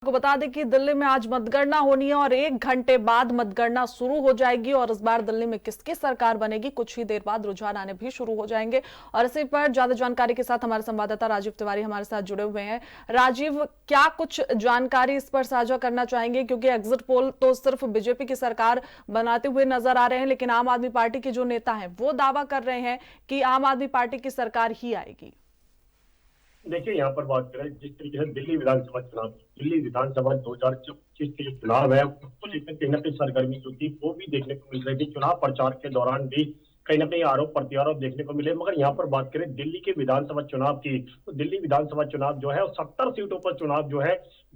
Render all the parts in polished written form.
आपको बता दें कि दिल्ली में आज मतगणना होनी है और 1 घंटे बाद मतगणना शुरू हो जाएगी और इस बार दिल्ली में किसकी सरकार बनेगी कुछ ही देर बाद रुझान आने भी शुरू हो जाएंगे। और इसी पर ज्यादा जानकारी के साथ हमारे संवाददाता राजीव तिवारी हमारे साथ जुड़े हुए हैं। राजीव, क्या कुछ जानकारी इस पर साझा करना चाहेंगे, क्योंकि एग्जिट पोल तो सिर्फ बीजेपी की सरकार बनाते हुए नजर आ रहे हैं, लेकिन आम आदमी पार्टी के जो नेता हैं वो दावा कर रहे हैं कि आम आदमी पार्टी की सरकार ही आएगी। देखिए, यहाँ पर बात करें जिस तरीके से दिल्ली विधानसभा 2024 के जो चुनाव है उसको लेकर कहीं ना कहीं सरगर्मी जो थी वो भी देखने को मिल रही थी। चुनाव प्रचार के दौरान भी कहीं ना कहीं आरोप प्रत्यारोप देखने को मिले। मगर यहाँ पर बात करें दिल्ली के विधानसभा चुनाव की, तो दिल्ली विधानसभा चुनाव जो है 70 सीटों पर चुनाव जो है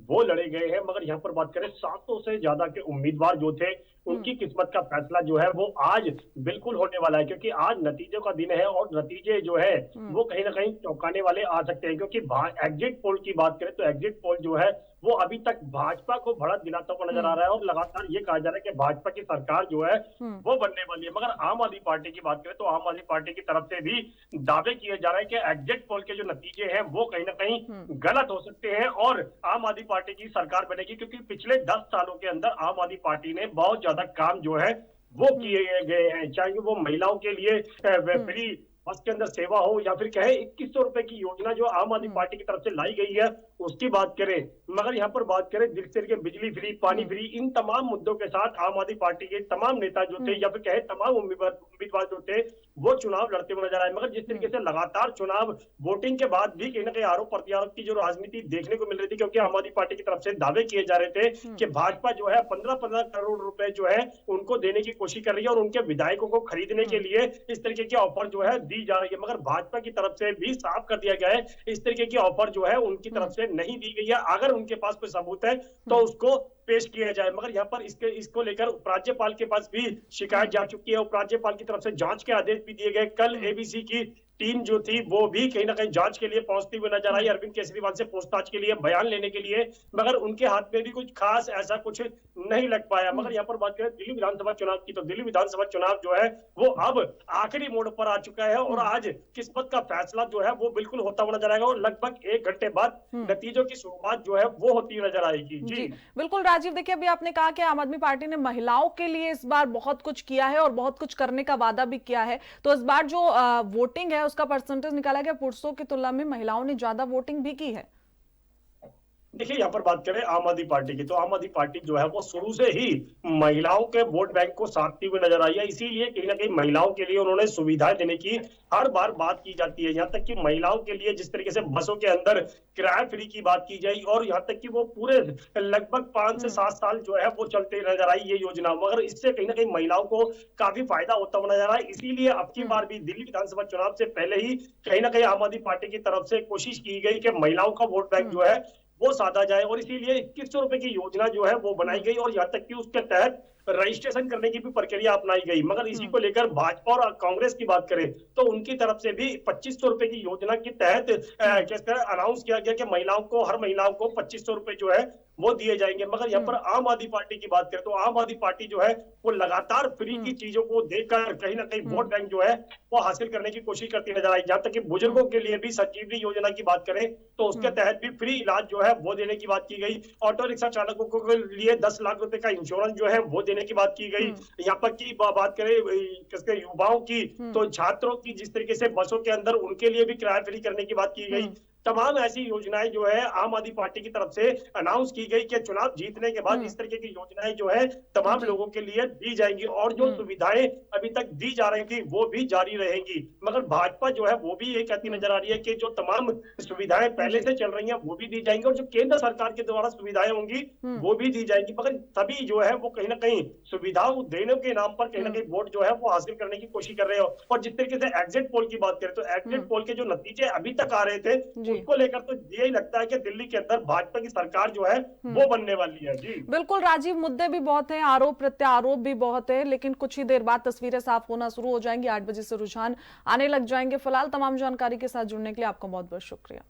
वो लड़े गए हैं। मगर यहाँ पर बात करें 700 से ज्यादा के उम्मीदवार जो थे उनकी किस्मत का फैसला जो है वो आज बिल्कुल होने वाला है, क्योंकि आज नतीजों का दिन है और नतीजे जो है वो कहीं ना कहीं चौंकाने वाले आ सकते हैं। क्योंकि एग्जिट पोल की बात करें तो एग्जिट पोल जो है वो अभी तक भाजपा को बढ़त दिलाता हुआ नजर आ रहा है और लगातार ये कहा जा रहा है कि भाजपा की सरकार जो है वो बनने वाली है। मगर आम आदमी पार्टी की बात करें तो आम आदमी पार्टी की तरफ से भी दावे किए जा रहे हैं कि एग्जिट पोल के जो नतीजे हैं वो कहीं ना कहीं गलत हो सकते हैं और आम आदमी पार्टी की सरकार बनेगी। क्योंकि पिछले 10 सालों के अंदर आम आदमी पार्टी ने बहुत ज्यादा काम जो है वो किए गए हैं, चाहे वो महिलाओं के लिए फ्री बस के अंदर सेवा हो या फिर कहे 2100 रुपए की योजना जो आम आदमी पार्टी की तरफ से लाई गई है उसकी बात करें। मगर यहाँ पर बात करें जिस तरीके बिजली फ्री, पानी फ्री, इन तमाम मुद्दों के साथ आम आदमी पार्टी के तमाम नेता जो थे या फिर कहे तमाम उम्मीदवार जो थे वो चुनाव लड़ते हुए नजर आए। मगर जिस तरीके से लगातार चुनाव वोटिंग के बाद भी कहीं ना कहीं आरोप प्रत्यारोप की जो राजनीति देखने को मिल रही थी, क्योंकि आम आदमी पार्टी की तरफ से दावे किए जा रहे थे कि भाजपा जो है 15-15 करोड़ रुपए जो है उनको देने की कोशिश कर रही है और उनके विधायकों को खरीदने के लिए इस तरीके की ऑफर जो है दी जा रही है। मगर भाजपा की तरफ से भी साफ कर दिया गया है इस तरीके की ऑफर जो है उनकी तरफ से नहीं दी गई है। अगर उनके पास कोई सबूत है तो उसको पेश किया जाए। मगर यहाँ पर इसको लेकर उपराज्यपाल के पास भी शिकायत जा चुकी है। उपराज्यपाल की तरफ से जांच के आदेश भी दिए गए। कल एबीसी की टीम जो थी वो भी कहीं ना कहीं जांच के लिए पहुंचती हुई नजर आई अरविंद केजरीवाल से पूछताछ के लिए, बयान लेने के लिए। मगर उनके हाथ में भी कुछ खास ऐसा कुछ नहीं लग पाया। मगर यहाँ पर बात करें दिल्ली विधानसभा चुनाव की, तो दिल्ली विधानसभा चुनाव जो है वो अब आखिरी मोड़ पर आ चुका है और आज किस्मत का फैसला जो है वो बिल्कुल होता हुआ नजर आएगा और लगभग 1 घंटे बाद नतीजों की शुरुआत जो है वो होती नजर आएगी। जी बिल्कुल राजीव, देखिए अभी आपने कहा कि आम आदमी पार्टी ने महिलाओं के लिए इस बार बहुत कुछ किया है और बहुत कुछ करने का वादा भी किया है, तो इस बार जो वोटिंग है उसका परसेंटेज निकाला गया, पुरुषों की तुलना में महिलाओं ने ज्यादा वोटिंग भी की है। देखिए, यहाँ पर बात करें आम आदमी पार्टी की, तो आम आदमी पार्टी जो है वो शुरू से ही महिलाओं के वोट बैंक को साधती हुई नजर आई है। इसीलिए कहीं ना कहीं महिलाओं के लिए उन्होंने सुविधाएं देने की हर बार बात की जाती है। यहाँ तक कि महिलाओं के लिए जिस तरीके से बसों के अंदर किराया फ्री की बात की जाए और यहाँ तक कि वो पूरे लगभग 5 से 7 साल जो है वो चलते नजर आई ये योजना। मगर इससे कहीं ना कहीं महिलाओं को काफी फायदा होता हुआ नजर आया। इसीलिए अब की बार भी दिल्ली विधानसभा चुनाव से पहले ही कहीं ना कहीं आम आदमी पार्टी की तरफ से कोशिश की गई कि महिलाओं का वोट बैंक जो है वो साधा जाए और इसीलिए 2100 रुपए की योजना जो है वो बनाई गई और यहाँ तक कि उसके तहत रजिस्ट्रेशन करने की भी प्रक्रिया अपनाई गई। मगर इसी को लेकर भाजपा और कांग्रेस की बात करें तो उनकी तरफ से भी 2500 रुपए की योजना के तहत अनाउंस किया गया कि हर महिलाओं को 2500 रुपए जो है वो दिए जाएंगे। मगर यहाँ पर आम आदमी पार्टी की बात करें तो आम आदमी पार्टी जो है वो लगातार फ्री की चीजों को देकर कहीं ना कहीं वोट बैंक जो है वो हासिल करने की कोशिश करती नजर आई। जहां तक कि बुजुर्गों के लिए भी संजीवनी योजना की बात करें तो उसके तहत भी फ्री इलाज जो है वो देने की बात की गई। ऑटो रिक्शा चालकों के लिए 10 लाख रुपए का इंश्योरेंस जो है वो देने की बात की गई। यहाँ पर की बात करें युवाओं की तो छात्रों की जिस तरीके से बसों के अंदर उनके लिए भी किराया फ्री करने की बात की गई। तमाम ऐसी योजनाएं जो है आम आदमी पार्टी की तरफ से अनाउंस की गई कि चुनाव जीतने के बाद इस तरीके की योजनाएं जो है तमाम लोगों के लिए दी जाएंगी और जो सुविधाएं अभी तक दी जा रही थी वो भी जारी रहेंगी। मगर भाजपा जो है वो भी ये कहती नजर आ रही है कि जो तमाम सुविधाएं पहले से चल रही हैं वो भी दी जाएंगी और जो केंद्र सरकार के द्वारा सुविधाएं होंगी वो भी दी जाएंगी। मगर सभी जो है वो कहीं ना कहीं सुविधाओं देने के नाम पर कहीं ना कहीं वोट जो है वो हासिल करने की कोशिश कर रहे हो। और जिस तरीके से एग्जिट पोल की बात करें तो एग्जिट पोल के जो नतीजे अभी तक आ रहे थे उसको लेकर तो यही लगता है कि दिल्ली के अंदर भाजपा की सरकार जो है वो बनने वाली है। जी बिल्कुल राजीव, मुद्दे भी बहुत हैं, आरोप प्रत्यारोप भी बहुत है, लेकिन कुछ ही देर बाद तस्वीरें साफ होना शुरू हो जाएंगी। 8 बजे से रुझान आने लग जाएंगे। फिलहाल तमाम जानकारी के साथ जुड़ने के लिए आपका बहुत बहुत शुक्रिया।